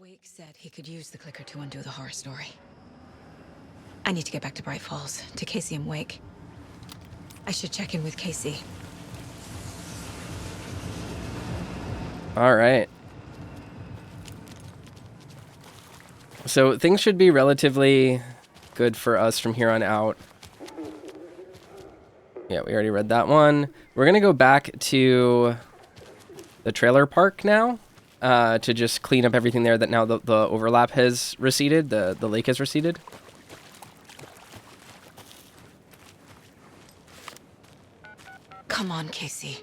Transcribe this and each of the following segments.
Wake said he could use the clicker to undo the horror story. I need to get back to Bright Falls, to Casey and Wake. I should check in with Casey. All right. So things should be relatively good for us from here on out. Yeah, we already read that one. We're going to go back to the trailer park now to just clean up everything there that now the overlap has receded, the lake has receded. Come on, Casey.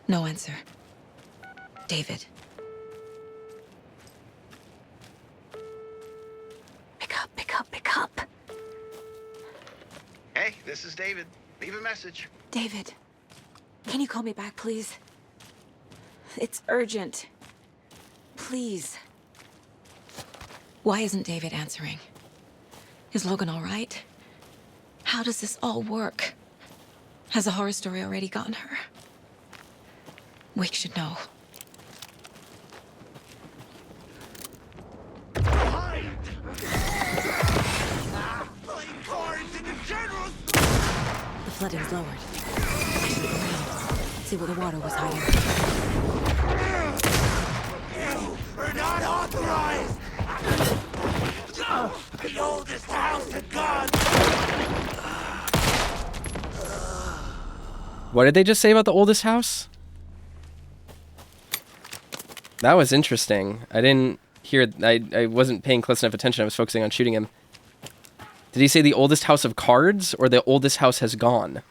No answer. David. Pick up. Hey, this is David. Leave a message. David, can you call me back, please? It's urgent. Please. Why isn't David answering? Is Logan all right? How does this all work? Has the horror story already gotten her? Wake should know. The flooding's lowered. I should go around, see where the water was hiding. You are not authorized! The oldest house in God! What did they just say about the oldest house? That was interesting. I didn't hear... I wasn't paying close enough attention. I was focusing on shooting him. Did he say the oldest house of cards, or the oldest house has gone?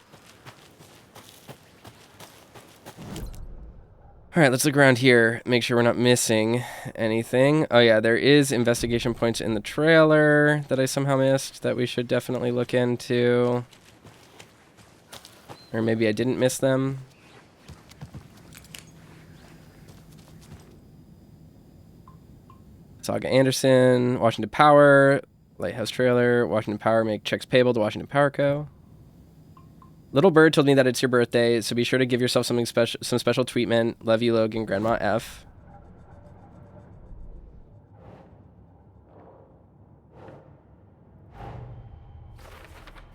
Alright, let's look around here. Make sure we're not missing anything. Oh yeah, there is investigation points in the trailer that I somehow missed that we should definitely look into. Or maybe I didn't miss them. Saga Anderson, Washington Power, Lighthouse Trailer, Washington Power make checks payable to Washington Power Co. Little Bird told me that it's your birthday, so be sure to give yourself something special, some special treatment. Love you, Logan, Grandma F.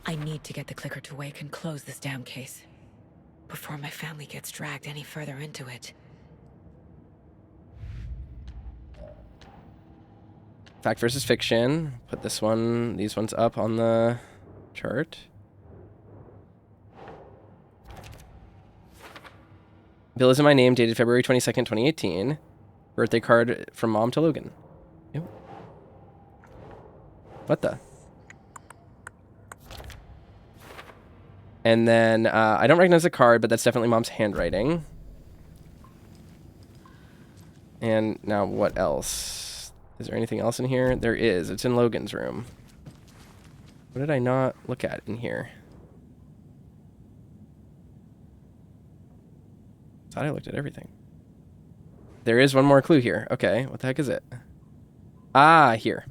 I need to get the clicker to Wake and close this damn case before my family gets dragged any further into it. Fact versus fiction. Put these ones up on the chart. Bill is in my name, dated February 22nd, 2018. Birthday card from Mom to Logan. Ew. What the? And then, I don't recognize the card, but that's definitely Mom's handwriting. And now what else? Is there anything else in here? There is. It's in Logan's room. What did I not look at in here? Thought I looked at everything. There is one more clue here. Okay, what the heck is it? Ah, here.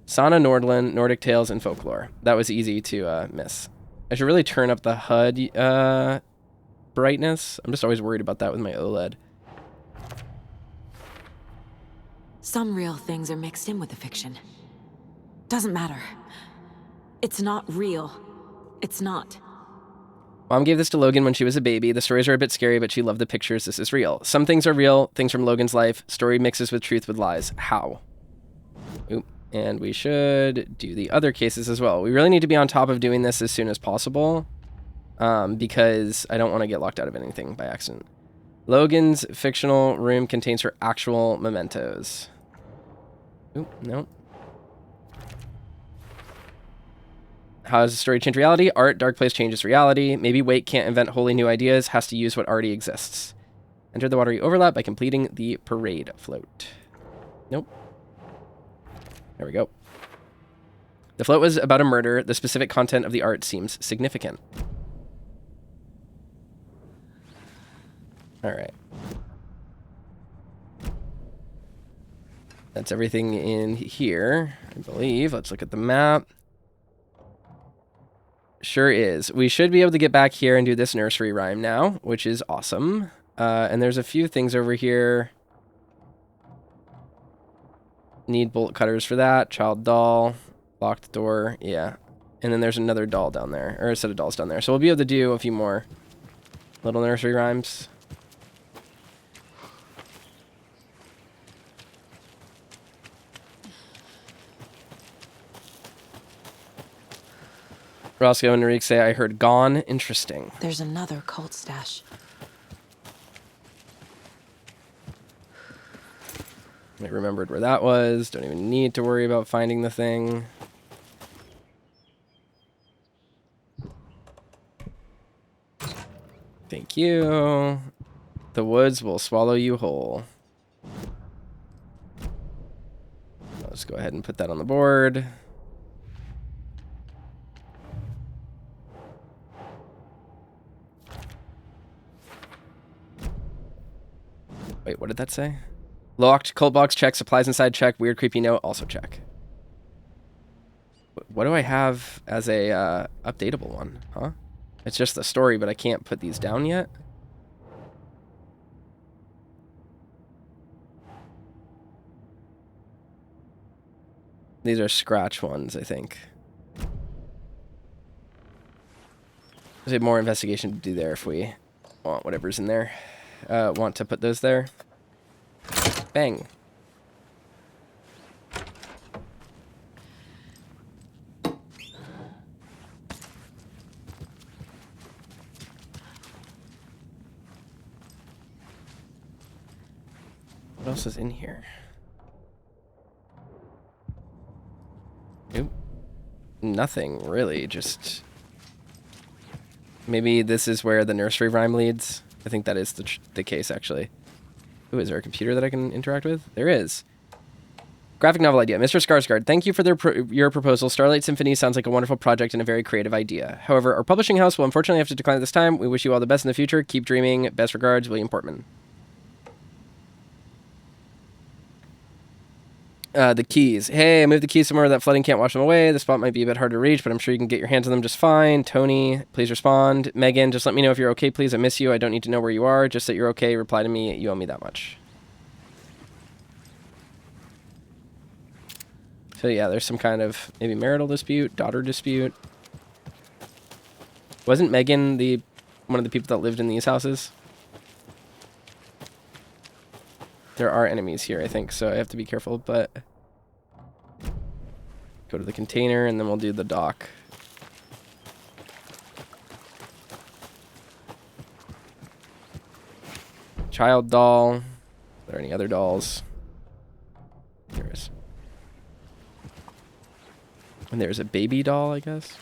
Sana Nordland, Nordic Tales, and Folklore. That was easy to miss. I should really turn up the HUD brightness. I'm just always worried about that with my OLED. Some real things are mixed in with the fiction. Doesn't matter. It's not real. It's not. Mom gave this to Logan when she was a baby. The stories are a bit scary, but she loved the pictures. This is real. Some things are real, things from Logan's life. Story mixes with truth with lies. How? Oop. And we should do the other cases as well. We really need to be on top of doing this as soon as possible, because I don't want to get locked out of anything by accident. Logan's fictional room contains her actual mementos. Oop, no. How does the story change reality? Art, dark place changes reality. Maybe Wake can't invent wholly new ideas, has to use what already exists. Enter the watery overlap by completing the parade float. Nope. There we go. The float was about a murder. The specific content of the art seems significant. All right. That's everything in here, I believe. Let's look at the map. Sure is. We should be able to get back here and do this nursery rhyme now, which is awesome. And there's a few things over here Need bolt cutters for that. Child doll. Locked door. Yeah. And then there's another doll down there. Or a set of dolls down there. So we'll be able to do a few more little nursery rhymes. Roscoe and Enrique say, I heard gone. Interesting. There's another cult stash. I remembered where that was. Don't even need to worry about finding the thing. Thank you. The woods will swallow you whole. Let's go ahead and put that on the board. Wait, what did that say? Locked, cult box, check, supplies inside, check, weird, creepy note, also check. What do I have as a updatable one, huh? It's just the story, but I can't put these down yet. These are scratch ones, I think. There's more investigation to do there if we want whatever's in there. Want to put those there. Bang. What else is in here? Nope. Nothing, really. Just... maybe this is where the nursery rhyme leads. I think that is the case, actually. Ooh, is there a computer that I can interact with? There is. Graphic novel idea. Mr. Skarsgård, thank you for your proposal. Starlight Symphony sounds like a wonderful project and a very creative idea. However, our publishing house will unfortunately have to decline at this time. We wish you all the best in the future. Keep dreaming. Best regards, William Portman. The keys. Hey, I moved the keys somewhere that flooding can't wash them away. The spot might be a bit hard to reach, but I'm sure you can get your hands on them just fine. Tony, please respond. Megan, just let me know if you're okay, please. I miss you. I don't need to know where you are. Just that you're okay. Reply to me. You owe me that much. So yeah, there's some kind of maybe marital dispute, daughter dispute. Wasn't Megan one of the people that lived in these houses? There are enemies here, I think, so I have to be careful, but... go to the container, and then we'll do the dock. Child doll. Are there any other dolls? There is. And there's a baby doll, I guess.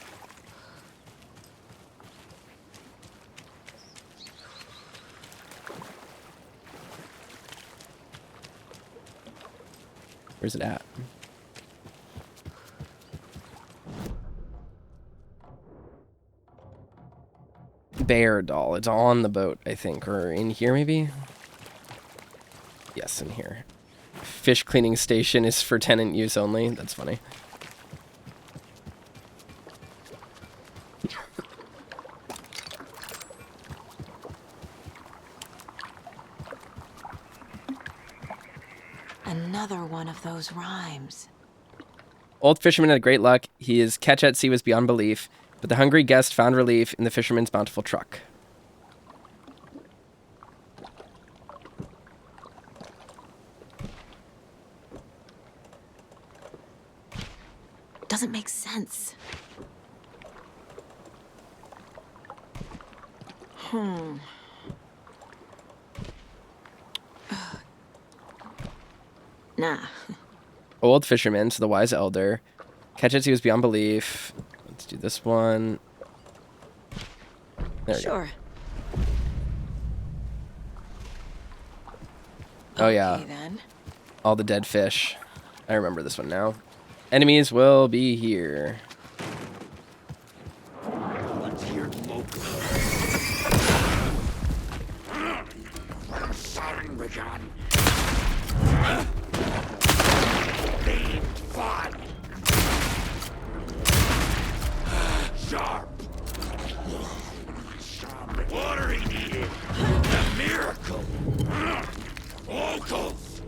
Where's it at? Bear doll. It's on the boat, I think. Or in here, maybe? Yes, in here. Fish cleaning station is for tenant use only. That's funny. Another one of those rhymes. Old fisherman had great luck. His catch at sea was beyond belief, but the hungry guest found relief in the fisherman's bountiful truck. Doesn't make sense. Nah. Old fisherman to the wise elder. Catch at sea was beyond belief. Let's do this one. There we go. Sure. Oh yeah. Okay, then. All the dead fish. I remember this one now. Enemies will be here. Sharp. Water he needed. A miracle. Locals.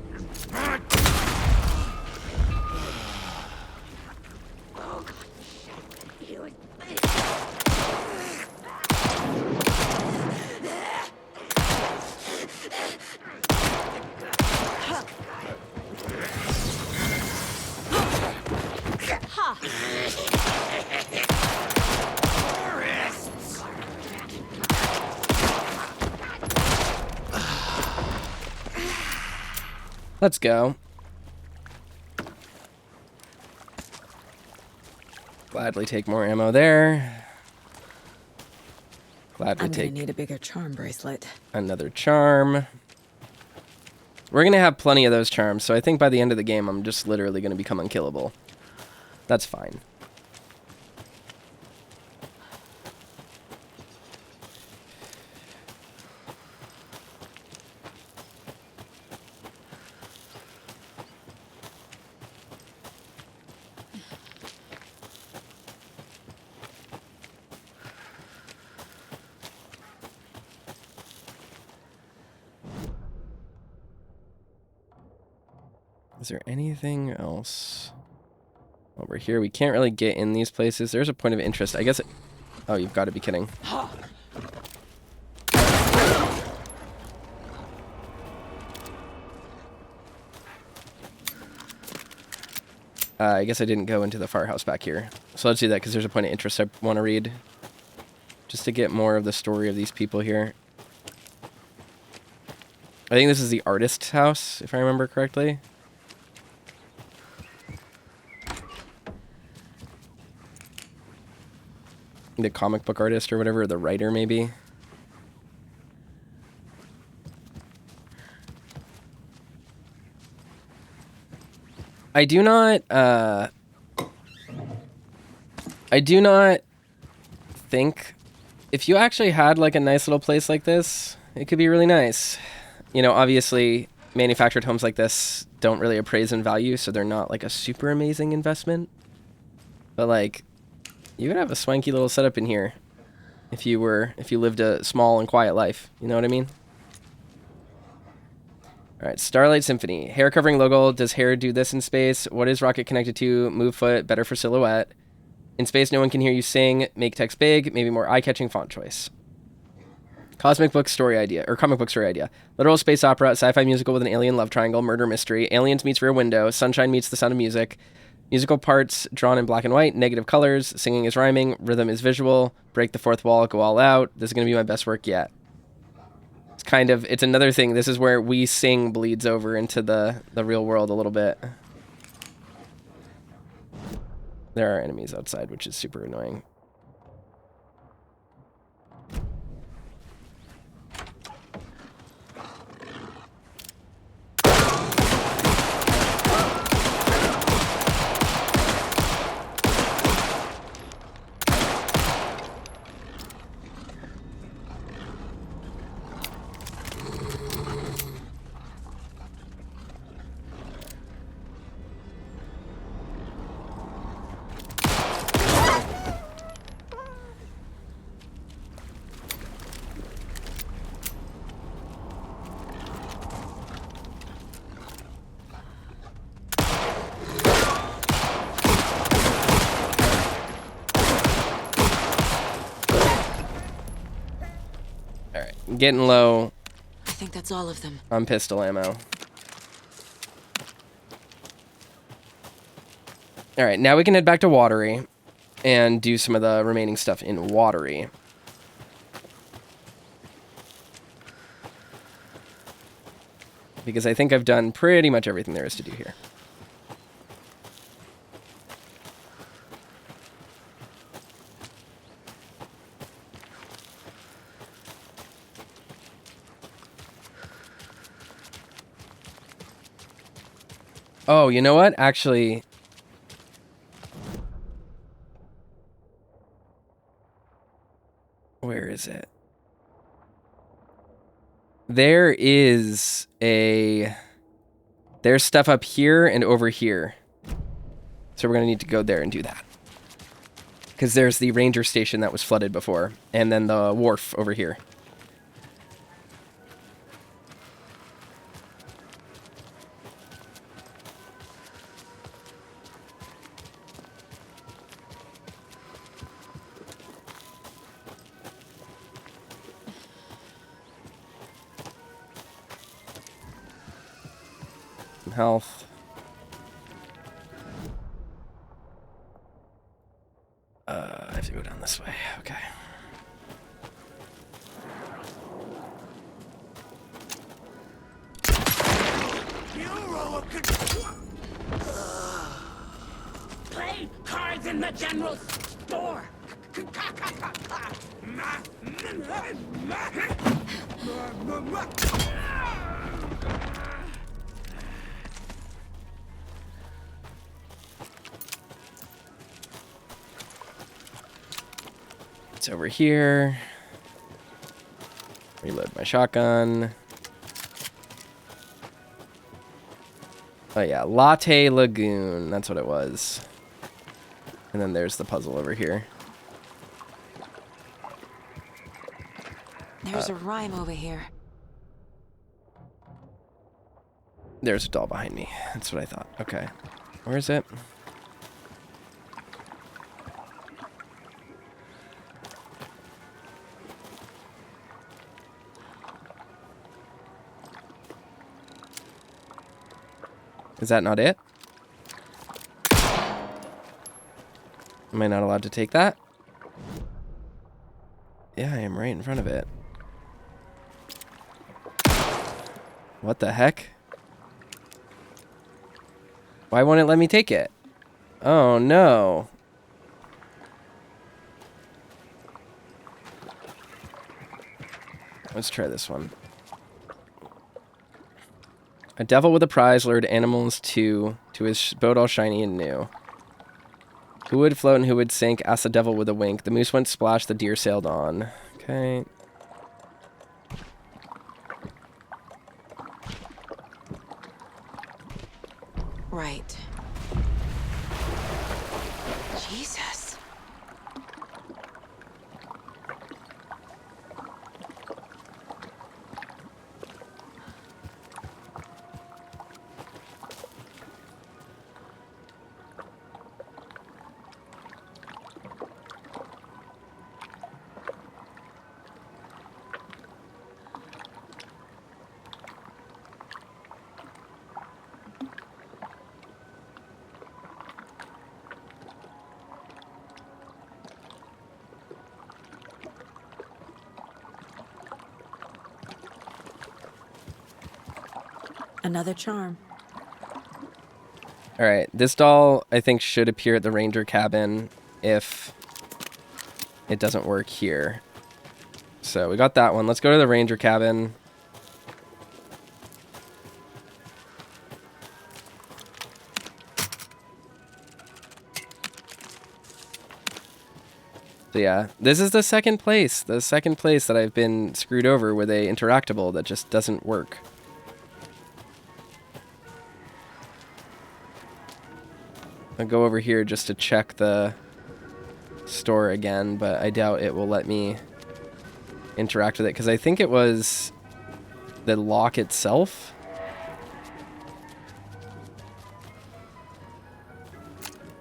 Let's go. Gladly take more ammo there. Gladly I'm gonna take need a bigger charm bracelet. another charm. We're going to have plenty of those charms, so I think by the end of the game, I'm just literally going to become unkillable. That's fine. Is there anything else over here? We can't really get in these places. There's a point of interest. I guess it... Oh, you've got to be kidding. I guess I didn't go into the firehouse back here. So let's do that because there's a point of interest I want to read. Just to get more of the story of these people here. I think this is the artist's house, if I remember correctly. The comic book artist or whatever, the writer maybe. I do not think if you actually had like a nice little place like this, it could be really nice. You know, obviously manufactured homes like this don't really appraise in value, so they're not like a super amazing investment. But like, you could have a swanky little setup in here if you lived a small and quiet life. You know what I mean? All right, Starlight Symphony. Hair covering logo. Does hair do this in space? What is rocket connected to? Move foot. Better for silhouette. In space, no one can hear you sing. Make text big. Maybe more eye-catching font choice. Cosmic book story idea, or comic book story idea. Literal space opera, sci-fi musical with an alien love triangle, murder mystery. Aliens meets Rear Window. Sunshine meets The Sound of Music. Musical parts drawn in black and white. Negative colors. Singing is rhyming. Rhythm is visual. Break the fourth wall. Go all out. This is going to be my best work yet. It's another thing. This is where we sing bleeds over into the real world a little bit. There are enemies outside, which is super annoying. Getting low. I think that's all of them. On pistol ammo. Alright, now we can head back to Watery and do some of the remaining stuff in Watery. Because I think I've done pretty much everything there is to do here. Oh, you know what? Actually, where is it? There's stuff up here and over here. So we're going to need to go there and do that. Because there's the ranger station that was flooded before, and then the wharf over here. Health. I have to go down this way. Okay. You Play cards in the general store. It's over here. Reload my shotgun. Oh yeah, Latte Lagoon. That's what it was. And then there's the puzzle over here. There's a rhyme over here. There's a doll behind me. That's what I thought. Okay. Where is it? Is that not it? Am I not allowed to take that? Yeah, I am right in front of it. What the heck? Why won't it let me take it? Oh no. Let's try this one. A devil with a prize lured animals to his boat all shiny and new. Who would float and who would sink? Asked the devil with a wink. The moose went splash, the deer sailed on. Okay. Right. Jesus. Another charm. All right. This doll, I think, should appear at the ranger cabin if it doesn't work here. So we got that one. Let's go to the ranger cabin. So yeah, this is the second place that I've been screwed over with a interactable that just doesn't work. I'll go over here just to check the store again, but I doubt it will let me interact with it because I think it was the lock itself.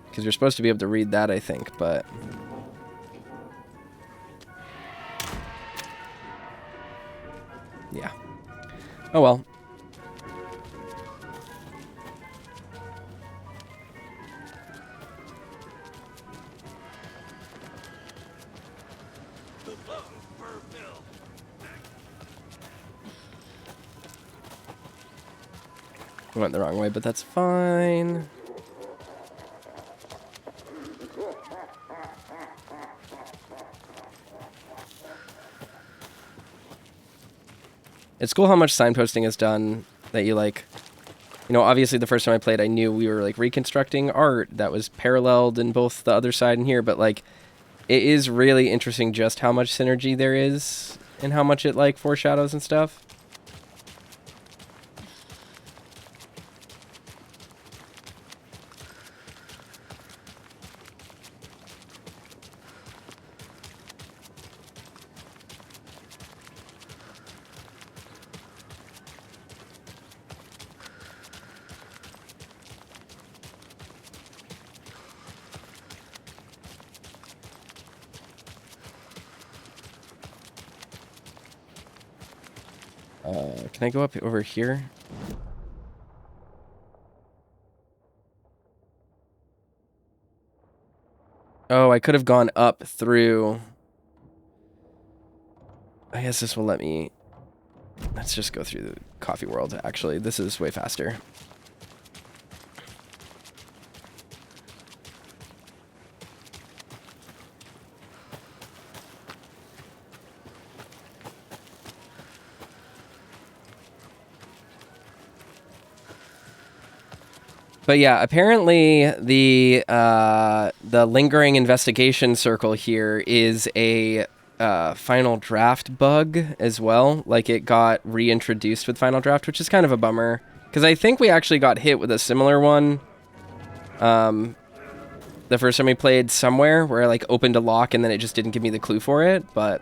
Because you're supposed to be able to read that, I think, but... yeah. Oh well. I went the wrong way, but that's fine. It's cool how much signposting is done that you like, you know, obviously the first time I played, I knew we were like reconstructing art that was paralleled in both the other side and here, but like it is really interesting just how much synergy there is and how much it like foreshadows and stuff. Can I go up over here? Oh, I could have gone up through... I guess this will let me... Let's just go through the coffee world, actually. This is way faster. But yeah, apparently the lingering investigation circle here is a final draft bug as well. Like, it got reintroduced with final draft, which is kind of a bummer. Because I think we actually got hit with a similar one the first time we played somewhere, where I like opened a lock and then it just didn't give me the clue for it. But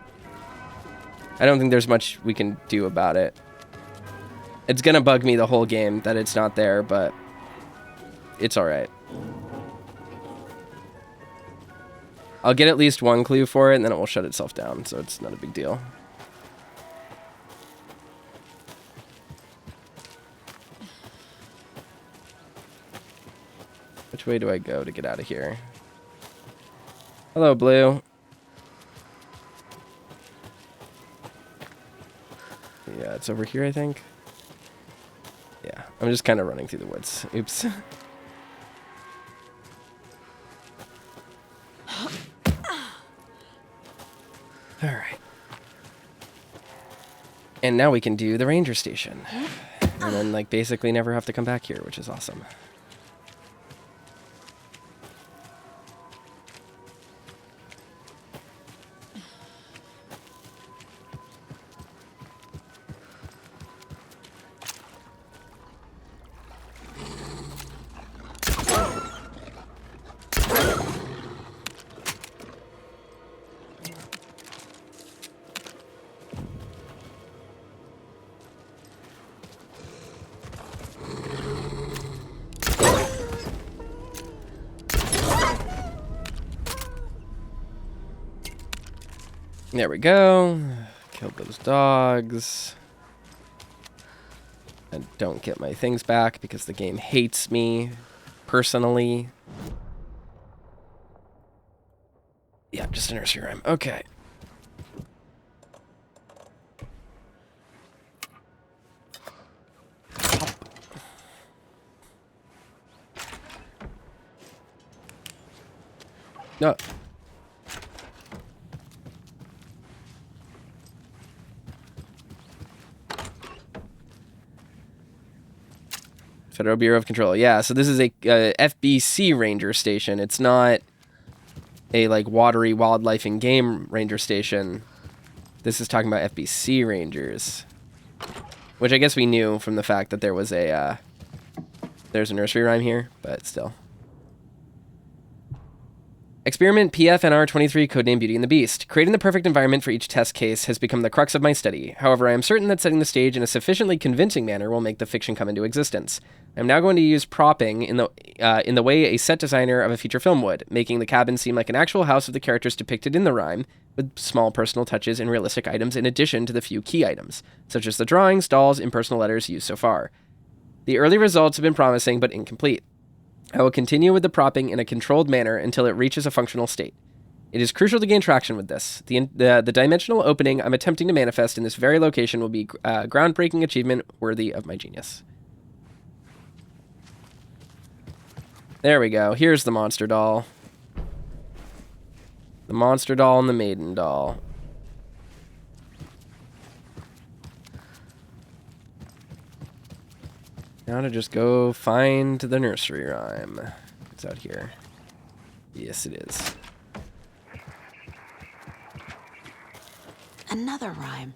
I don't think there's much we can do about it. It's gonna bug me the whole game that it's not there, but it's alright. I'll get at least one clue for it, and then it will shut itself down, so it's not a big deal. Which way do I go to get out of here? Hello, Blue. Yeah, it's over here, I think. Yeah, I'm just kind of running through the woods. Oops. Alright. And now we can do the ranger station. And then, like, basically never have to come back here, which is awesome. There we go. Killed those dogs. And don't get my things back because the game hates me personally. Yeah, just a nursery rhyme. Okay. No. Federal Bureau of Control. Yeah, so this is a FBC ranger station. It's not a like watery wildlife and game ranger station. This is talking about FBC rangers, which I guess we knew from the fact that there was a there's a nursery rhyme here, but still. Experiment PFNR23, codename Beauty and the Beast. Creating the perfect environment for each test case has become the crux of my study. However, I am certain that setting the stage in a sufficiently convincing manner will make the fiction come into existence. I am now going to use propping in the way a set designer of a feature film would, making the cabin seem like an actual house of the characters depicted in the rhyme, with small personal touches and realistic items in addition to the few key items, such as the drawings, dolls, and personal letters used so far. The early results have been promising but incomplete. I will continue with the propping in a controlled manner until it reaches a functional state. It is crucial to gain traction with this. The dimensional opening I'm attempting to manifest in this very location will be a groundbreaking achievement worthy of my genius. There we go. Here's the monster doll. The monster doll and the maiden doll. Now to just go find the nursery rhyme. It's out here. Yes, it is. Another rhyme.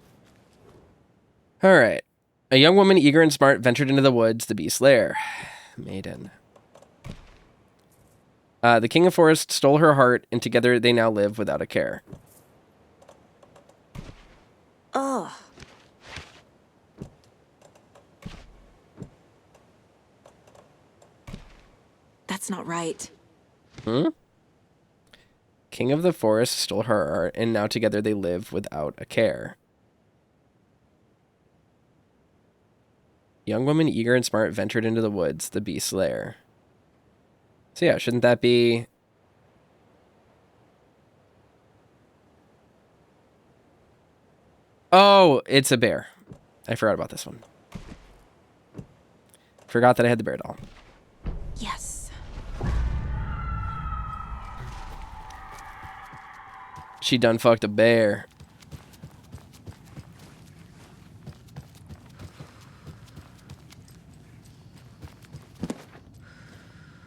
All right. A young woman, eager and smart, ventured into the woods, the beast's lair. Maiden. The king of forest stole her heart, and together they now live without a care. Ugh. That's not right. King of the forest stole her heart, and now together they live without a care. Young woman, eager and smart, ventured into the woods, the beast's lair. So yeah, shouldn't that be... Oh, it's a bear. I forgot about this one. Forgot that I had the bear doll. Yes. She done fucked a bear.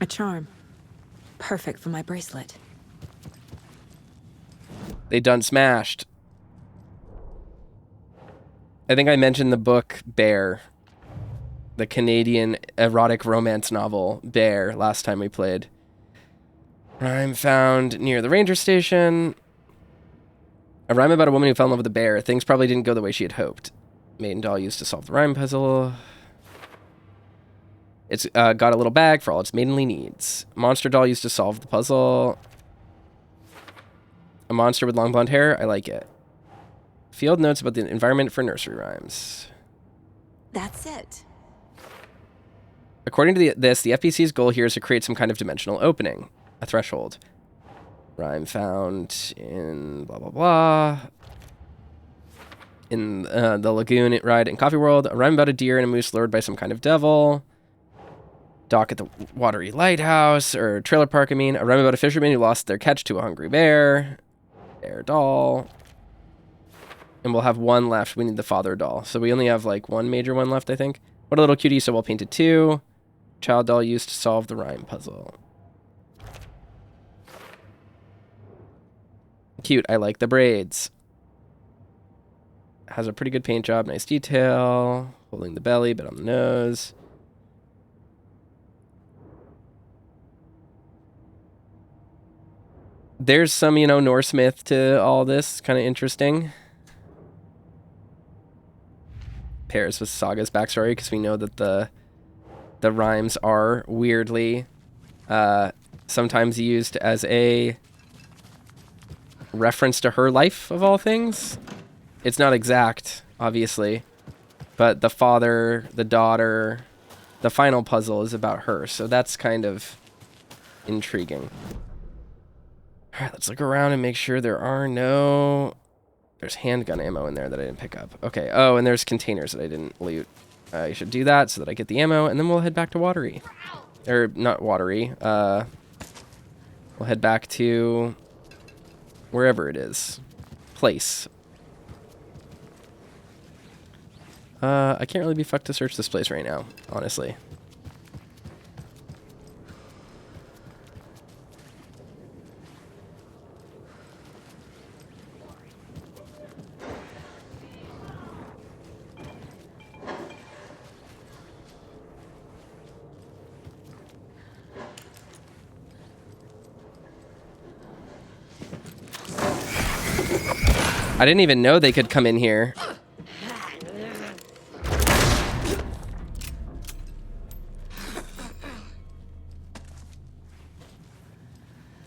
A charm. Perfect for my bracelet. They done smashed. I think I mentioned the book Bear, the Canadian erotic romance novel Bear, last time we played. Rhyme found near the ranger station. A rhyme about a woman who fell in love with a bear. Things probably didn't go the way she had hoped. Maiden doll used to solve the rhyme puzzle. It's got a little bag for all its maidenly needs. Monster doll used to solve the puzzle. A monster with long blonde hair. I like it. Field notes about the environment for nursery rhymes. That's it. According to this, the FPC's goal here is to create some kind of dimensional opening. A threshold. Rhyme found in blah, blah, blah. In the lagoon ride in Coffee World. A rhyme about a deer and a moose lured by some kind of devil. Dock at the watery lighthouse, or trailer park, I mean. A rhyme about a fisherman who lost their catch to a hungry bear. Bear doll. And we'll have one left. We need the father doll. So we only have like one major one left, I think. What a little cutie, so well painted too. Child doll used to solve the rhyme puzzle. Cute. I like the braids. Has a pretty good paint job. Nice detail. Holding the belly, but on the nose. There's some, Norse myth to all this. Kind of interesting. Pairs with Saga's backstory, because we know that the rhymes are weirdly sometimes used as a reference to her life, of all things. It's not exact, obviously, but the father, the daughter, the final puzzle is about her, so that's kind of intriguing. All right, let's look around and make sure there are no... There's handgun ammo in there that I didn't pick up. Okay, oh, and there's containers that I didn't loot. I should do that so that I get the ammo, and then we'll head back to Watery. Or, not Watery. We'll head back to wherever it is. Place. I can't really be fucked to search this place right now, honestly. I didn't even know they could come in here.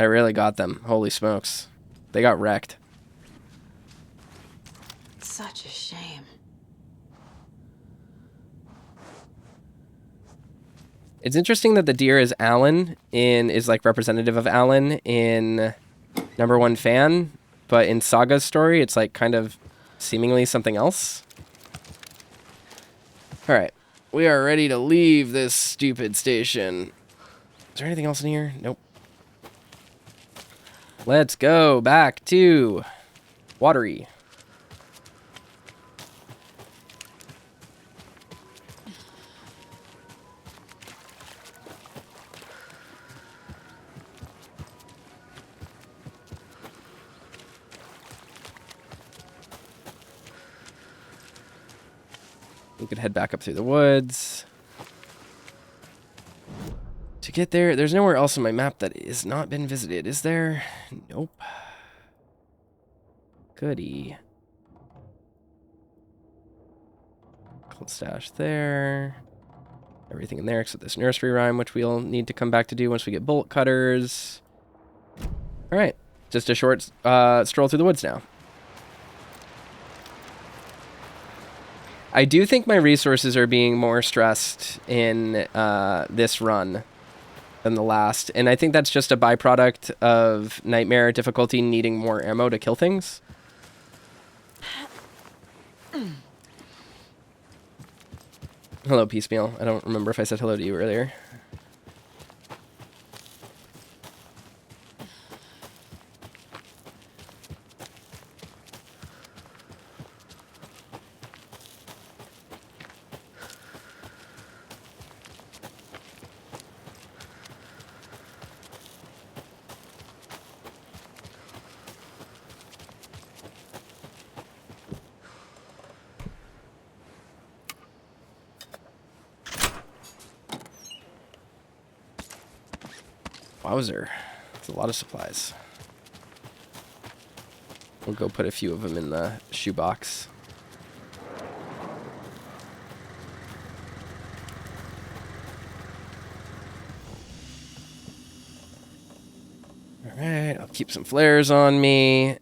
I really got them. Holy smokes. They got wrecked. Such a shame. It's interesting that the deer is Alan is like representative of Alan in #1 fan, but in Saga's story, it's like kind of seemingly something else. All right, we are ready to leave this stupid station. Is there anything else in here? Nope. Let's go back to Watery. We could head back up through the woods. To get there, there's nowhere else on my map that has not been visited, is there? Nope. Goody. Cold stash there. Everything in there except this nursery rhyme, which we'll need to come back to do once we get bolt cutters. All right, just a short stroll through the woods now. I do think my resources are being more stressed in this run than the last, and I think that's just a byproduct of Nightmare difficulty needing more ammo to kill things. Hello, Piecemeal. I don't remember if I said hello to you earlier. Wowzer. That's a lot of supplies. We'll go put a few of them in the shoebox. Alright, I'll keep some flares on me.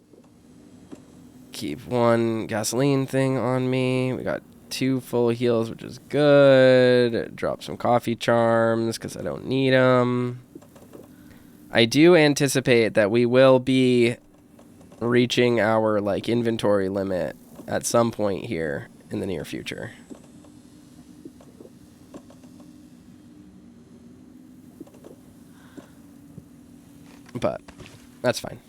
Keep one gasoline thing on me. We got 2 full heals, which is good. Drop some coffee charms, because I don't need them. I do anticipate that we will be reaching our, like, inventory limit at some point here in the near future. But that's fine.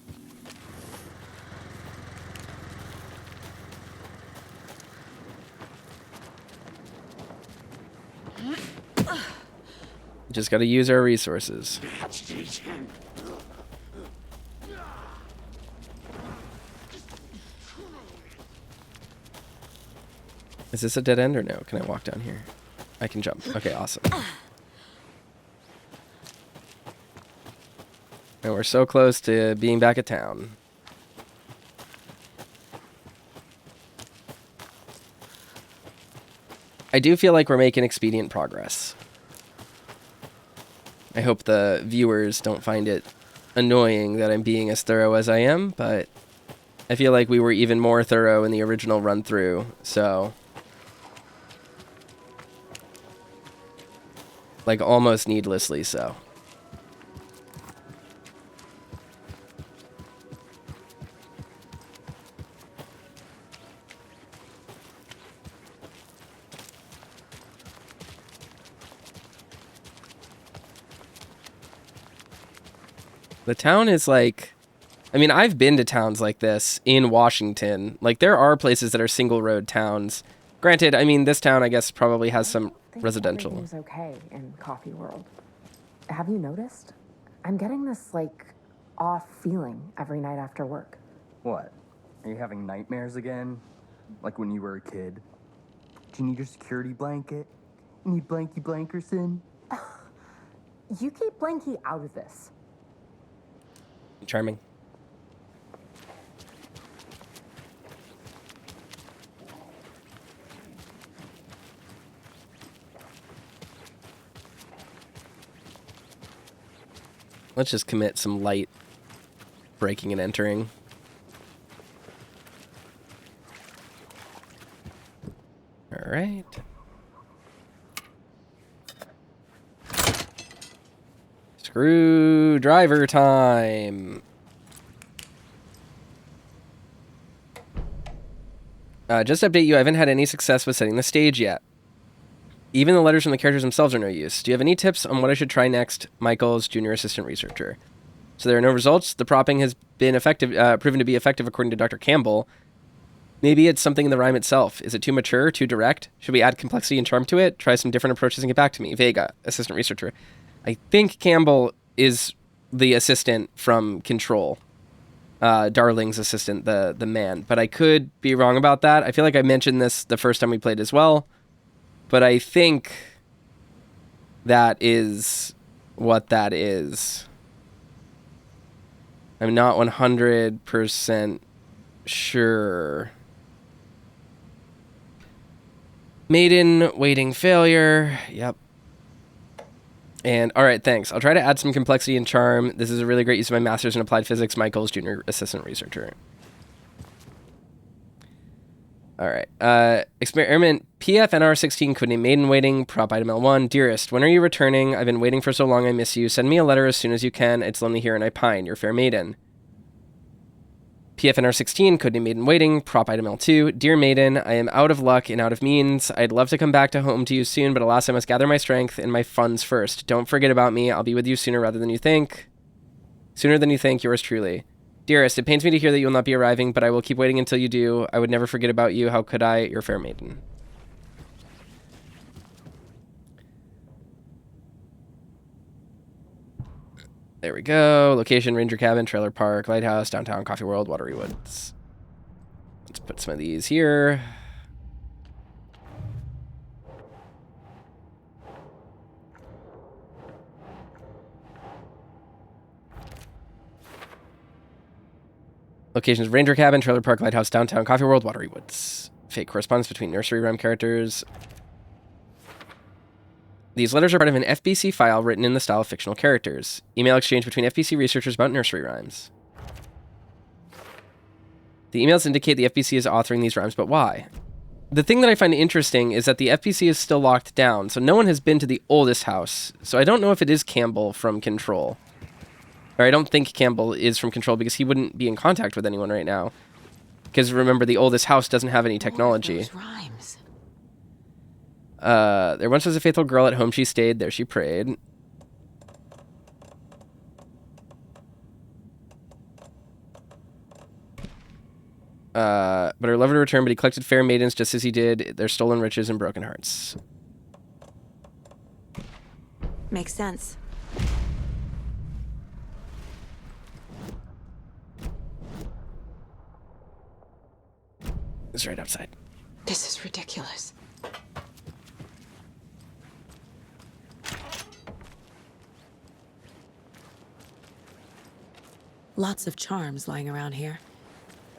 Just got to use our resources. Is this a dead end or no? Can I walk down here? I can jump. Okay, awesome. And we're so close to being back at town. I do feel like we're making expedient progress. I hope the viewers don't find it annoying that I'm being as thorough as I am, but I feel like we were even more thorough in the original run-through, so... like, almost needlessly so. The town is like... I mean, I've been to towns like this in Washington. Like, there are places that are single-road towns. Granted, I mean, this town, I guess, probably has some residential. Everything's okay in coffee world. Have you noticed? I'm getting this, like, off feeling every night after work. What? Are you having nightmares again? Like when you were a kid? Do you need your security blanket? You need Blanky Blankerson? You keep Blanky out of this. Charming. Let's just commit some light breaking and entering. All right. Screwdriver time. Just to update you, I haven't had any success with setting the stage yet. Even the letters from the characters themselves are no use. Do you have any tips on what I should try next? Michael's junior assistant researcher. So there are no results. The propping has been effective, proven to be effective according to Dr. Campbell. Maybe it's something in the rhyme itself. Is it too mature, too direct? Should we add complexity and charm to it? Try some different approaches and get back to me. Vega, assistant researcher. I think Campbell is the assistant from Control. Darling's assistant, the man. But I could be wrong about that. I feel like I mentioned this the first time we played as well. But I think that is what that is. I'm not 100% sure. Maiden, waiting failure. Yep. And, all right, thanks. I'll try to add some complexity and charm. This is a really great use of my master's in applied physics. Michael's junior assistant researcher. All right. Experiment PFNR16 codename Maiden waiting. Prop item L1. Dearest, when are you returning? I've been waiting for so long. I miss you. Send me a letter as soon as you can. It's lonely here and I pine. Your fair maiden. PFNR16 codename Maiden waiting. Prop item L2. Dear Maiden, I am out of luck and out of means. I'd love to come back to home to you soon, but alas, I must gather my strength and my funds first. Don't forget about me. I'll be with you sooner rather than you think. Sooner than you think. Yours truly. Dearest, it pains me to hear that you will not be arriving, but I will keep waiting until you do. I would never forget about you. How could I? Your fair maiden. There we go. Location, Ranger Cabin, Trailer Park, Lighthouse, Downtown, Coffee World, Watery Woods. Let's put some of these here. Locations: Ranger Cabin, Trailer Park, Lighthouse, Downtown, Coffee World, Watery Woods. Fake correspondence between nursery rhyme characters. These letters are part of an FBC file written in the style of fictional characters. Email exchange between FBC researchers about nursery rhymes. The emails indicate the FBC is authoring these rhymes, but why? The thing that I find interesting is that the FBC is still locked down, so no one has been to the oldest house. So I don't know if it is Campbell from Control. Or I don't think Campbell is from Control because he wouldn't be in contact with anyone right now. Because remember, the oldest house doesn't have any technology. Those rhymes. There once was a faithful girl at home she stayed, there she prayed. But her lover returned, but he collected fair maidens just as he did their stolen riches and broken hearts. Makes sense. It's right outside. This is ridiculous. Lots of charms lying around here.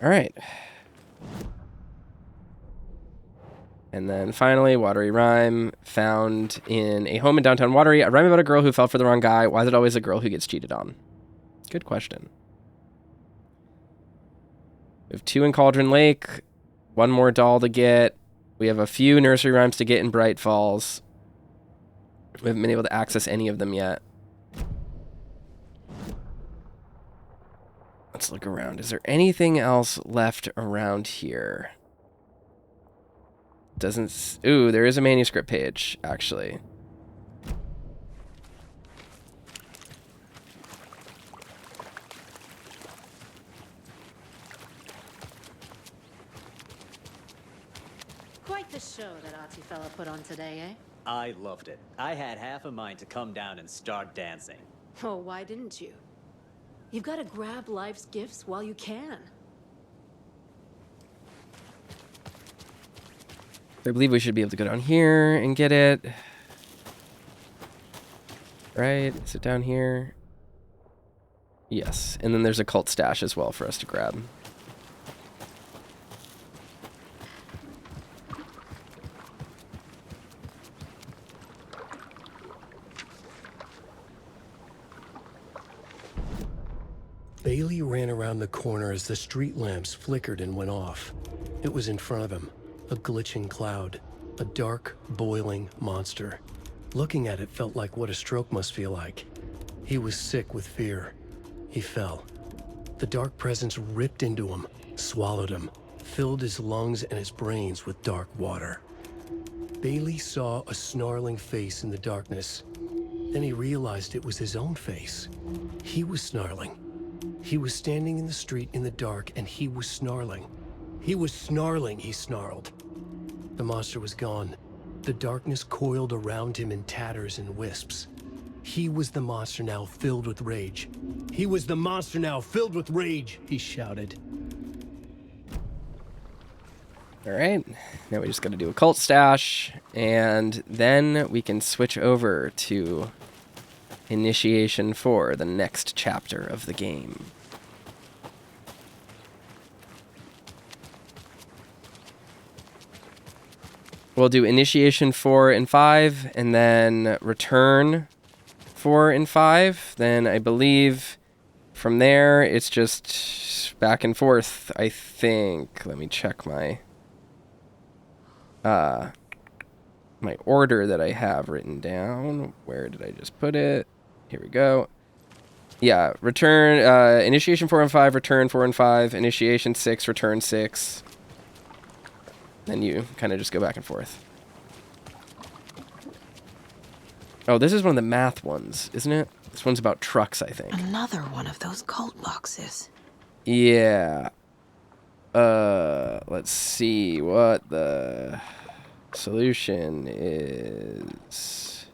All right. And then finally, Watery Rhyme found in a home in downtown Watery. A rhyme about a girl who fell for the wrong guy. Why is it always a girl who gets cheated on? Good question. We have 2 in Cauldron Lake. 1 more doll to get. We have a few nursery rhymes to get in Bright Falls. We haven't been able to access any of them yet. Let's look around. Is there anything else left around here? Doesn't... Ooh, there is a manuscript page, actually. Quite the show that artsy fella put on today, eh? I loved it. I had half a mind to come down and start dancing. Oh, why didn't you? You've got to grab life's gifts while you can. I believe we should be able to go down here and get it. Right? Is it down here? Yes. And then there's a cult stash as well for us to grab. Bailey ran around the corner as the street lamps flickered and went off. It was in front of him, a glitching cloud, a dark, boiling monster. Looking at it felt like what a stroke must feel like. He was sick with fear. He fell. The dark presence ripped into him, swallowed him, filled his lungs and his brains with dark water. Bailey saw a snarling face in the darkness. Then he realized it was his own face. He was snarling. He was standing in the street in the dark, and he was snarling. He was snarling, he snarled. The monster was gone. The darkness coiled around him in tatters and wisps. He was the monster now filled with rage. He was the monster now filled with rage, he shouted. All right. Now we just got to do a cult stash, and then we can switch over to Initiation 4, the next chapter of the game. We'll do Initiation 4 and 5, and then Return 4 and 5. Then I believe from there, it's just back and forth, I think. Let me check my my order that I have written down. Where did I just put it? Here we go. Yeah, Return, Initiation 4 and 5, Return 4 and 5, Initiation 6, Return 6. Then you kind of just go back and forth. Oh, this is one of the math ones, isn't it? This one's about trucks, I think. Another one of those cult boxes. Yeah. Let's see what the solution is.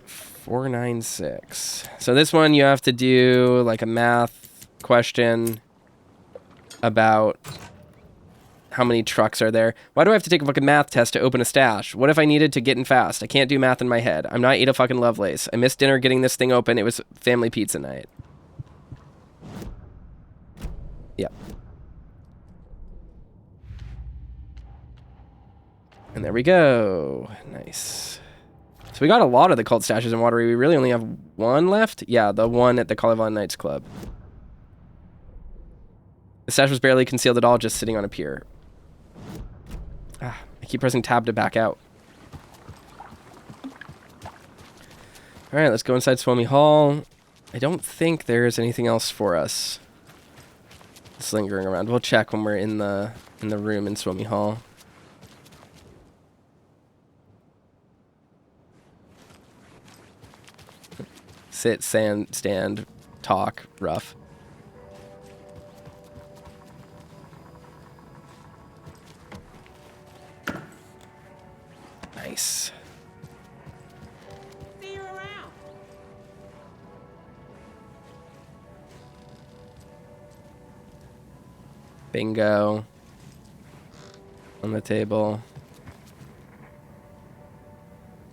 496. So this one you have to do like a math question about how many trucks are there. Why do I have to take a fucking math test to open a stash? What if I needed to get in fast? I can't do math in my head. I'm not Ada fucking Lovelace. I missed dinner getting this thing open. It was family pizza night. Yeah. And there we go. Nice. So we got a lot of the cult stashes in Watery. We really only have one left? Yeah, the one at the Collivon Knights Club. The stash was barely concealed at all, just sitting on a pier. Ah, I keep pressing tab to back out. Alright, let's go inside Swomey Hall. I don't think there's anything else for us. Just lingering around. We'll check when we're in the room in Swomey Hall. Sit, stand, talk, rough. Nice. See you around. Bingo. On the table.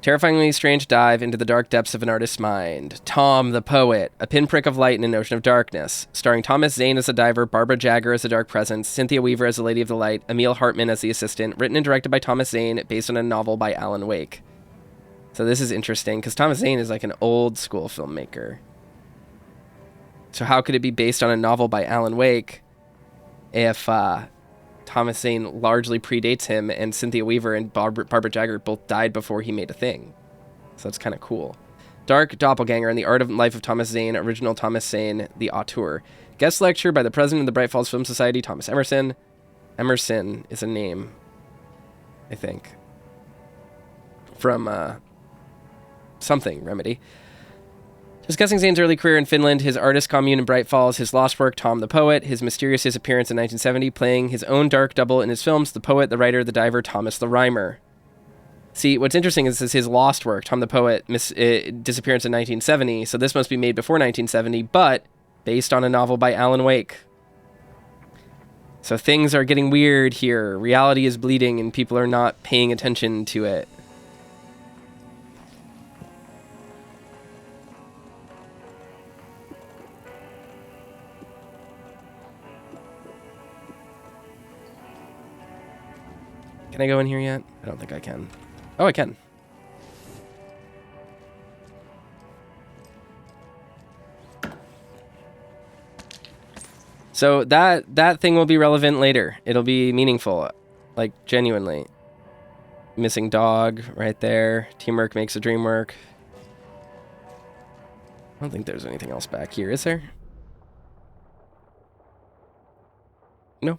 Terrifyingly strange dive into the dark depths of an artist's mind. Tom the Poet, a pinprick of light in an ocean of darkness. Starring Thomas Zane as the diver, Barbara Jagger as the dark presence, Cynthia Weaver as the Lady of the Light, Emil Hartman as the assistant. Written and directed by Thomas Zane, based on a novel by Alan Wake. So this is interesting, because Thomas Zane is like an old school filmmaker. So how could it be based on a novel by Alan Wake if Thomas Zane largely predates him, and Cynthia Weaver and Barbara Jagger both died before he made a thing? So that's kind of cool. Dark Doppelganger and the Art of Life of Thomas Zane, original Thomas Zane, the auteur. Guest lecture by the president of the Bright Falls Film Society, Thomas Emerson. Emerson is a name, I think, from something, Remedy. Discussing Zane's early career in Finland, his artist commune in Bright Falls, his lost work, Tom the Poet, his mysterious disappearance in 1970, playing his own dark double in his films, the poet, the writer, the diver, Thomas the Rhymer. See, what's interesting is his lost work, Tom the Poet, disappearance in 1970, so this must be made before 1970, but based on a novel by Alan Wake. So things are getting weird here. Reality is bleeding and people are not paying attention to it. Can I go in here yet? I don't think I can. Oh, I can. So that thing will be relevant later. It'll be meaningful, like genuinely. Missing dog right there. Teamwork makes the dream work. I don't think there's anything else back here, is there? No.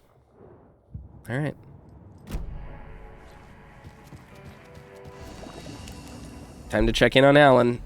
All right. Time to check in on Alan.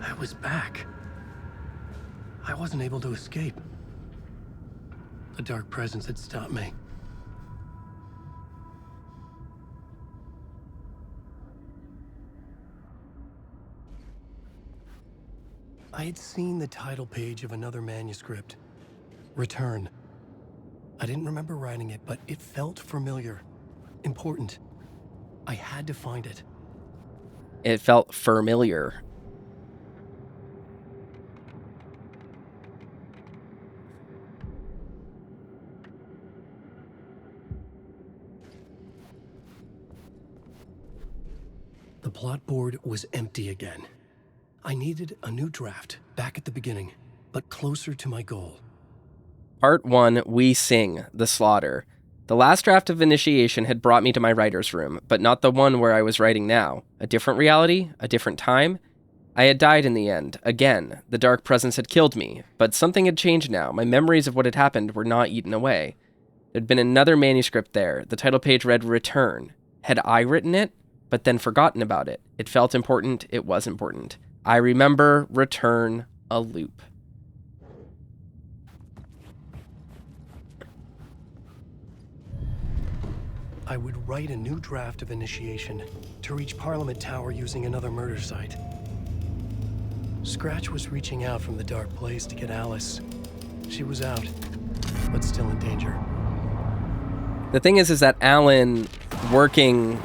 I was back. I wasn't able to escape. A dark presence had stopped me. I had seen the title page of another manuscript, Return. I didn't remember writing it, but it felt familiar, important. I had to find it. It felt familiar. The plot board was empty again. I needed a new draft, back at the beginning, but closer to my goal. Part 1, We Sing, The Slaughter. The last draft of Initiation had brought me to my writer's room, but not the one where I was writing now. A different reality? A different time? I had died in the end. Again. The dark presence had killed me. But something had changed now. My memories of what had happened were not eaten away. There'd been another manuscript there. The title page read Return. Had I written it? But then forgotten about it. It felt important. It was important. I remember Return, a loop. I would write a new draft of initiation to reach Parliament Tower using another murder site. Scratch was reaching out from the dark place to get Alice. She was out, but still in danger. The thing is that Alan working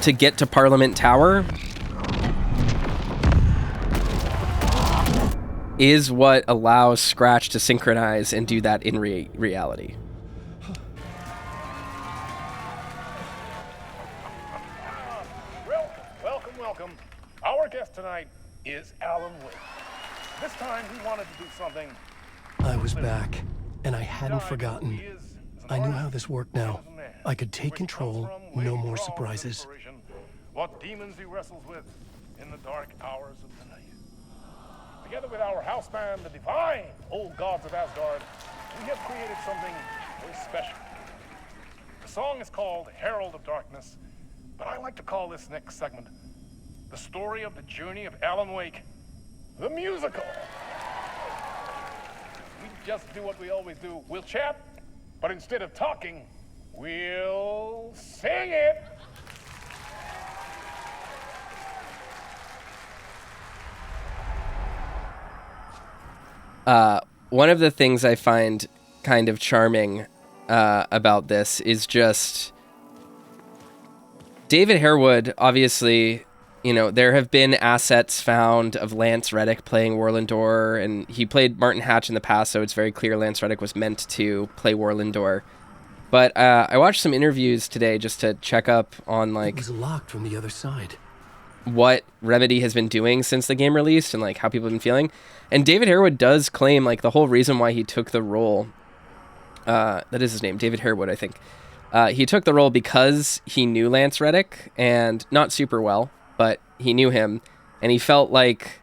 to get to Parliament Tower is what allows Scratch to synchronize and do that in reality. Welcome. Our guest tonight is Alan Wake. This time he wanted to do something. I was back, and I hadn't forgotten. I knew how this worked now. I could take control, no more surprises. What demons he wrestles with in the dark hours of the night. Together with our house band, the divine old gods of Asgard, we have created something very special. The song is called Herald of Darkness, but I like to call this next segment the story of the journey of Alan Wake, the musical. We just do what we always do. We'll chat, but instead of talking, we'll sing it. One of the things I find kind of charming about this is just David Harewood. Obviously, you know, there have been assets found of Lance Reddick playing Warlindor, and he played Martin Hatch in the past, so it's very clear Lance Reddick was meant to play Warlindor. But I watched some interviews today just to check up on, like, it was locked from the other side. What Remedy has been doing since the game released and, like, how people have been feeling. And David Harewood does claim, like, the whole reason why he took the role, that is his name, David Harewood, I think. He took the role because he knew Lance Reddick, and not super well, but he knew him, and he felt like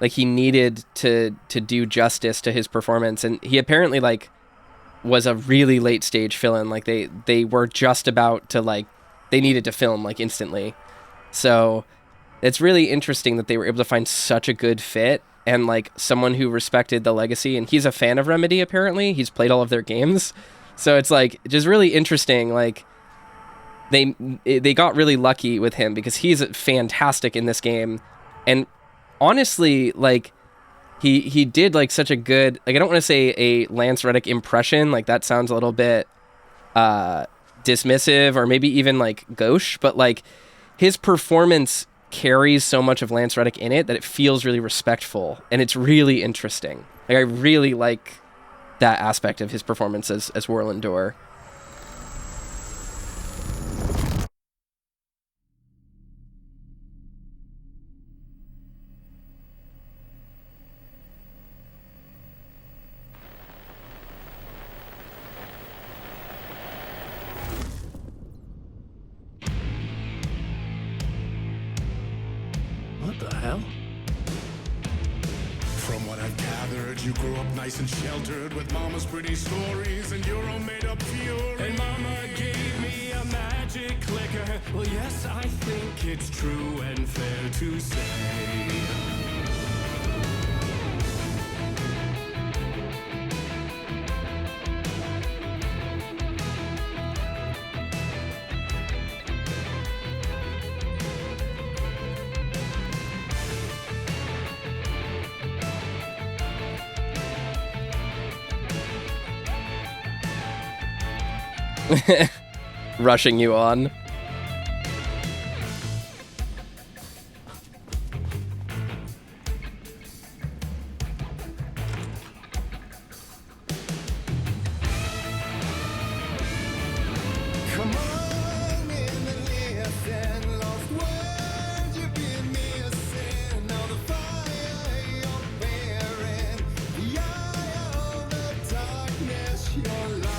he needed to do justice to his performance. And he apparently, like, was a really late stage fill-in. Like, they were just about to, like, they needed to film, like, instantly. So it's really interesting that they were able to find such a good fit and, like, someone who respected the legacy. And he's a fan of Remedy, apparently. He's played all of their games. So it's, like, just really interesting. Like, they got really lucky with him because he's fantastic in this game. And honestly, like, he did, like, such a good, like, I don't want to say a Lance Reddick impression. Like, that sounds a little bit dismissive or maybe even, like, gauche. But, like, his performance carries so much of Lance Reddick in it that it feels really respectful, and it's really interesting. Like, I really like that aspect of his performance as Warlindor. What the hell? From what I've gathered, you grew up nice and sheltered with mama's pretty stories and your own made-up fury. And mama gave me a magic clicker. Well, yes, I think it's true and fair to say. Rushing you on. Come on in and listen, lost words you've been missing. Now the fire you're bearing, the eye of the darkness, your light.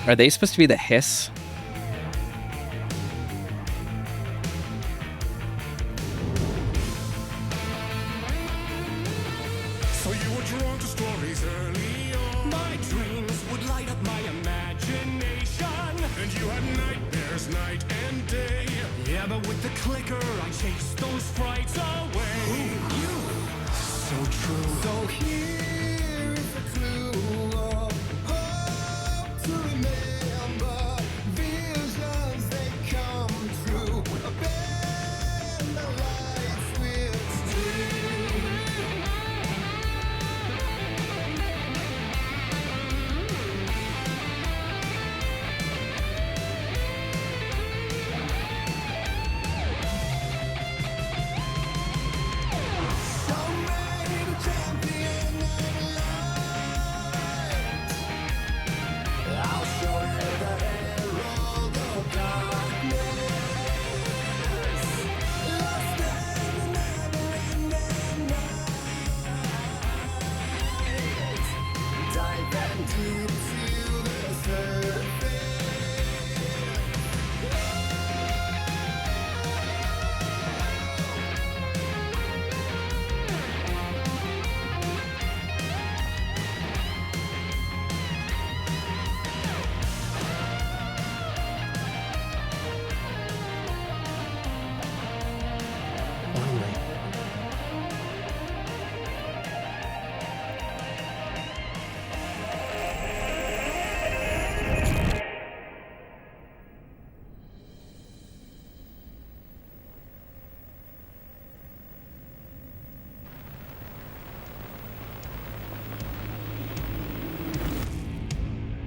Are they supposed to be the Hiss? So you were drawn to stories early on. My dreams would light up my imagination. And you had nightmares night and day. Yeah, but with the clicker, I chased those frights away. Who knew? So true. So here is a clue of hope to remember. Visions, they come true. Bend the light switch true.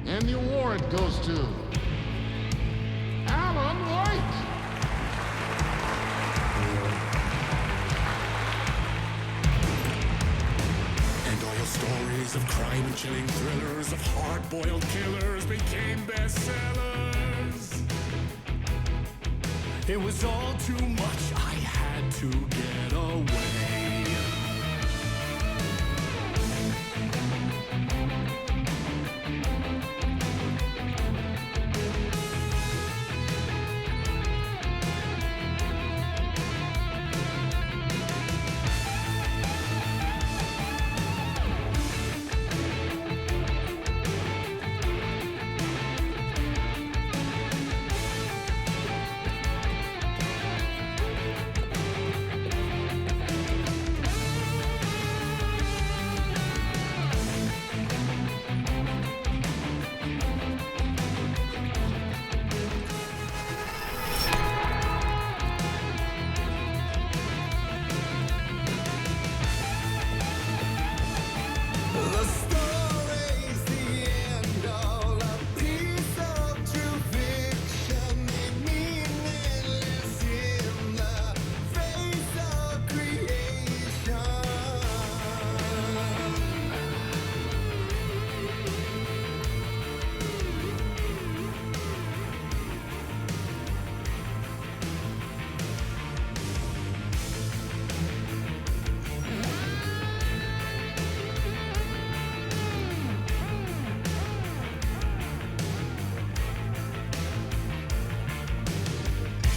And the award goes to Alan White. And all stories of crime and chilling thrillers of hard-boiled killers became bestsellers. It was all too much, I had to get away.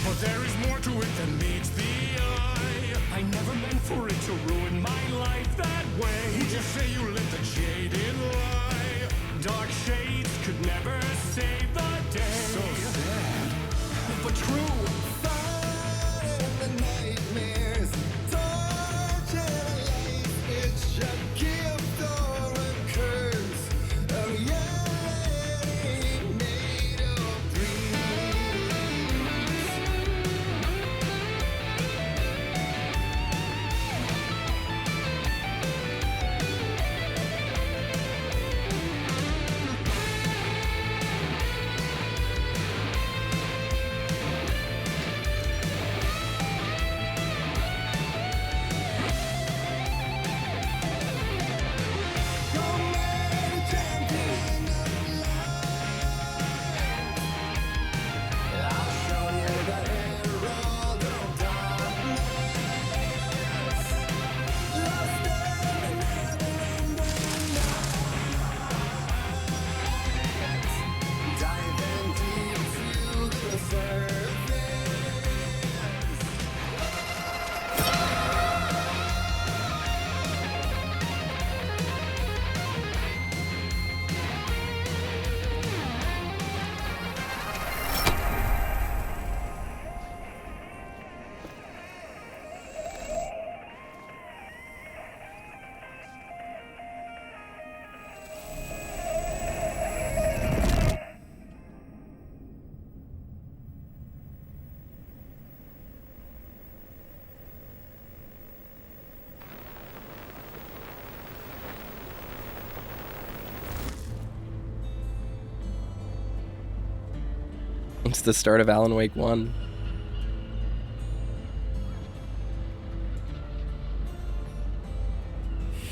But there is more to it than meets the eye. I never meant for it to ruin my life that way. You just say you lit the jaded lie. Dark shades could never save the day. So sad, but true. Fighting the nightmares, torture life. It's a gift or a curse. A reality made of dreams. It's the start of Alan Wake 1.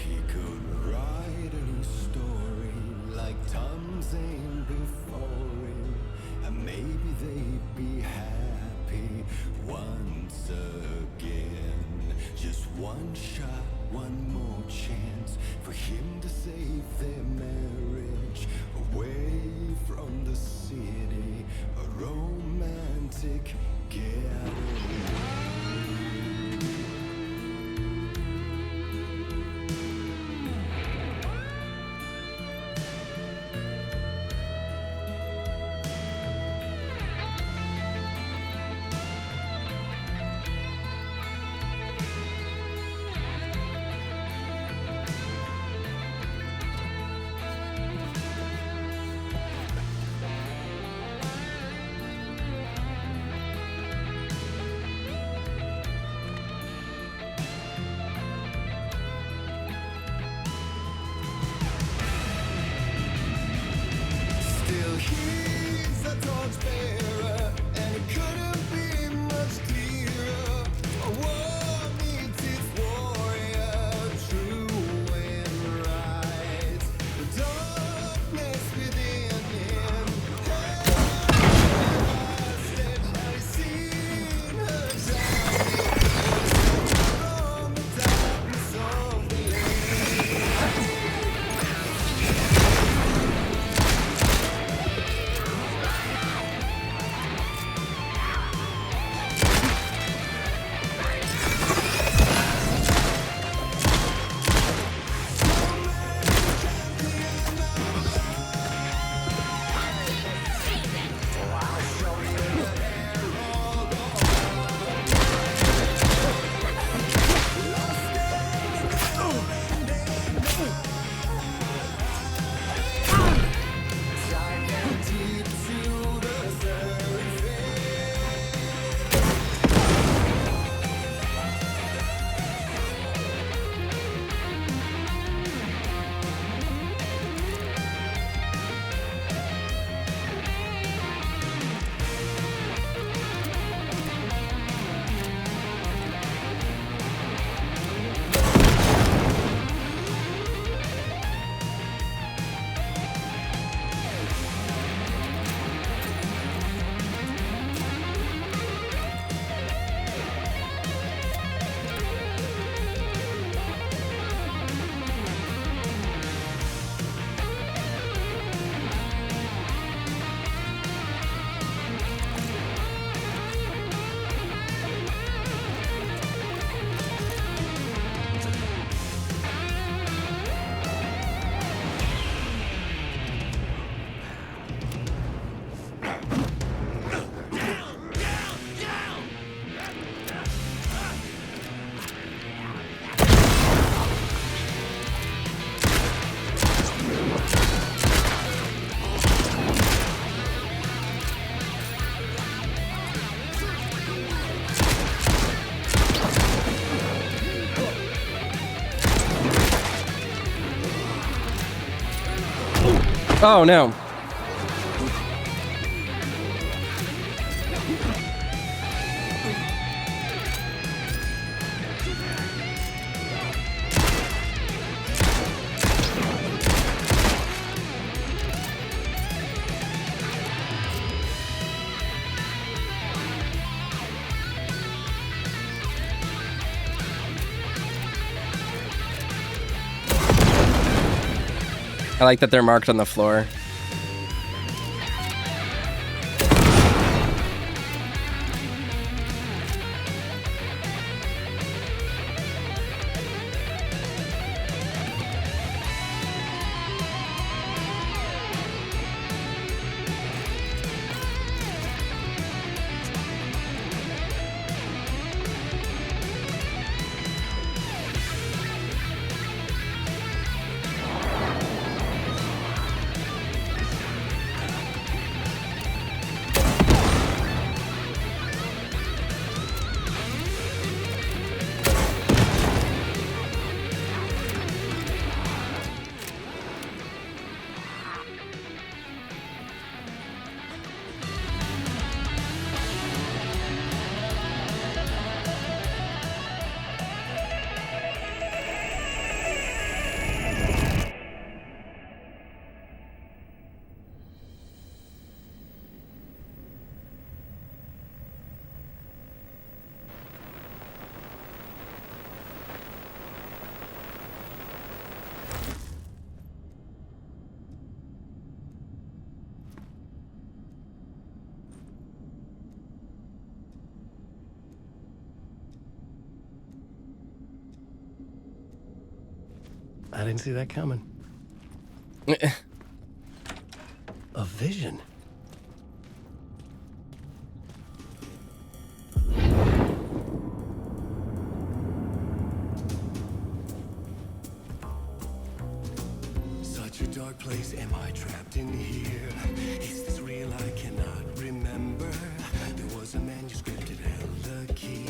He could write a new story like Tom Zane before him, and maybe they'd be happy once again. Just one shot, one more chance for him to save their marriage away from the city, a romantic getaway. Still he's a torchbearer, and it couldn't be much clearer. A war needs its warrior, true and right. The darkness within him, hostage, had he seen her shining from the darkness of the land. Oh no. I like that they're marked on the floor. I didn't see that coming. A vision. Such a dark place, am I trapped in here? Is this real? I cannot remember. There was a manuscript, it held a key.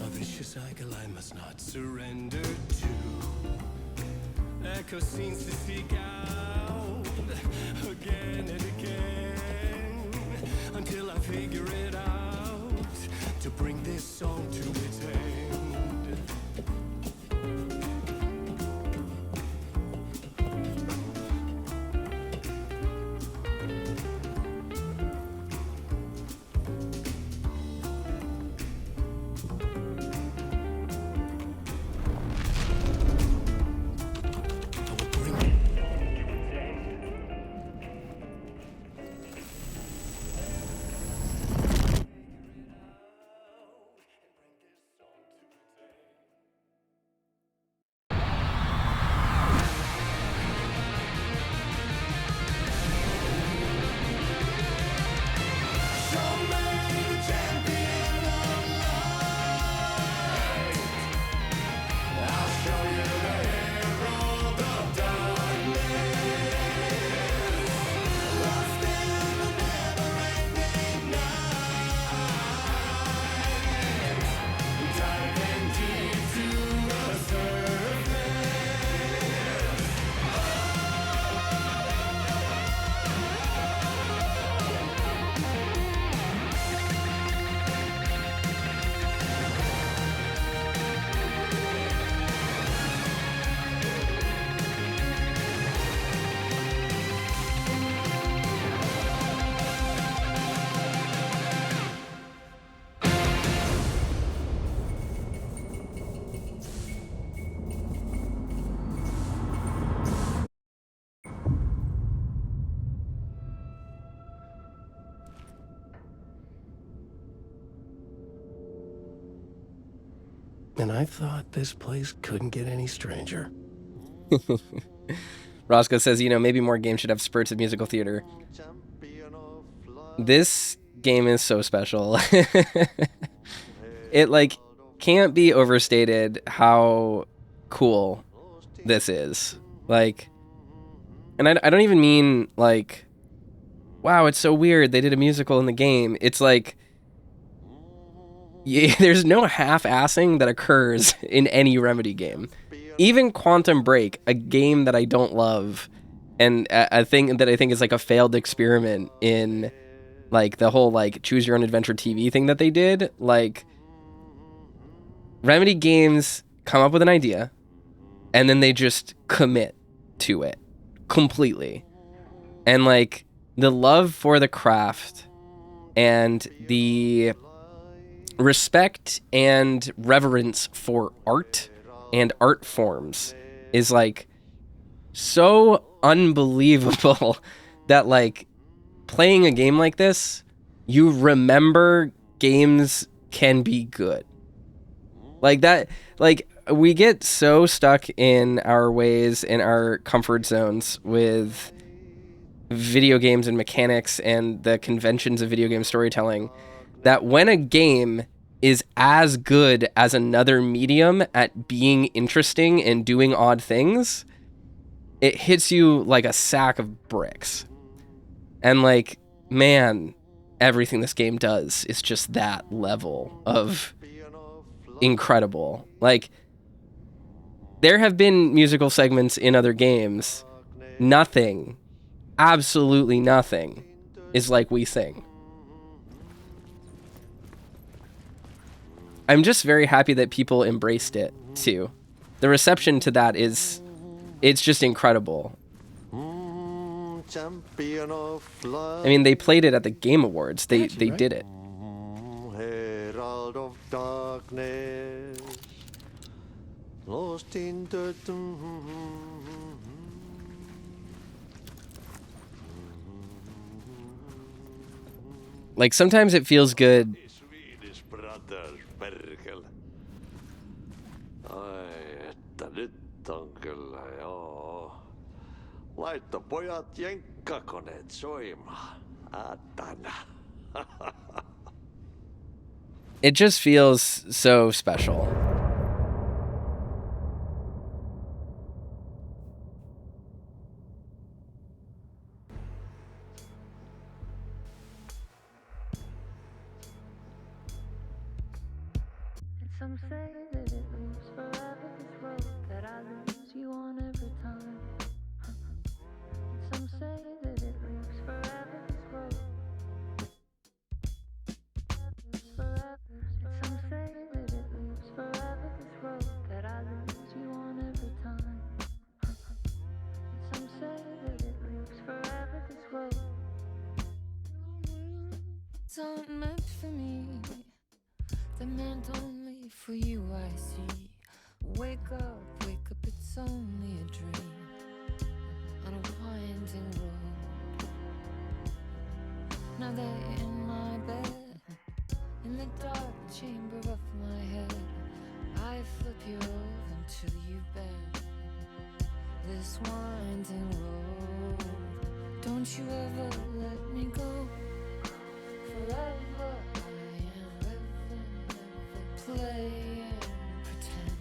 A vicious cycle I must not surrender to. Echo scenes to seek out again and again until I figure it out to bring this song to its end. And I thought this place couldn't get any stranger. Roscoe says, you know, maybe more games should have spurts of musical theater. This game is so special. It, like, can't be overstated how cool this is. Like, and I don't even mean, like, wow, it's so weird they did a musical in the game. It's like, yeah, there's no half-assing that occurs in any Remedy game. Even Quantum Break, a game that I don't love, and a thing that I think is like a failed experiment in like the whole like choose your own adventure TV thing that they did. Like, Remedy games come up with an idea and then they just commit to it completely. And like the love for the craft and the respect and reverence for art and art forms is like so unbelievable that like playing a game like this, you remember games can be good. Like that, like we get so stuck in our ways, in our comfort zones with video games and mechanics and the conventions of video game storytelling, that when a game is as good as another medium at being interesting and doing odd things, it hits you like a sack of bricks. And like, man, everything this game does is just that level of incredible. Like, there have been musical segments in other games. Nothing, absolutely nothing, is like We Sing. I'm just very happy that people embraced it, too. The reception to that is, it's just incredible. I mean, they played it at the Game Awards. They did it. Herald of darkness, lost in the Like, sometimes it feels good. on kyllä, joo. Laitto pojat jenkkakoneet soimaan. Tänä. It just feels so special. Some say that it moves forever, this road that I lose you on every time. Some say that it moves forever, this road. Forever. Some say that it moves forever, this road that I lose you on every time. Some say that it moves forever, this road. It's not meant for me. They're meant only for you, I see. Wake up, it's only a dream. On a winding road. Now they're in my bed, in the dark chamber of my head. I flip you over until you bend. This winding road. Don't you ever let me go. Forever I am play and pretend.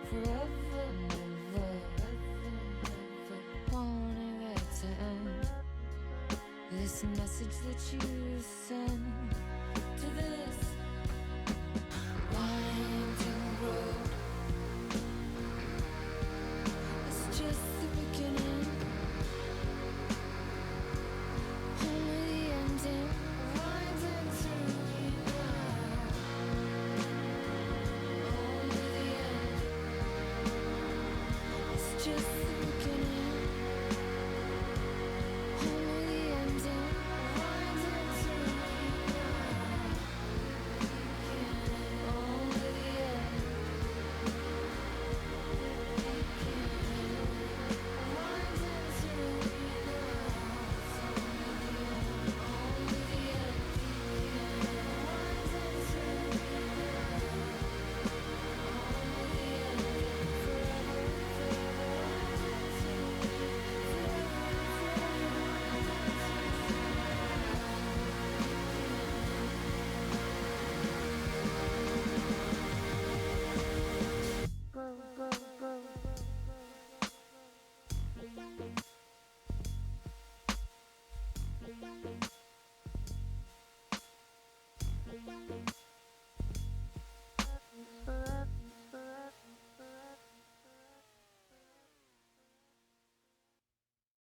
Forever, never, wanting it to end. This message that you send to this winding road. It's just the beginning, only the ending. Winding through me now. It's just the beginning, only the ending. Winding through me now, only the end. Winding through me now, only the end. Winding through me now.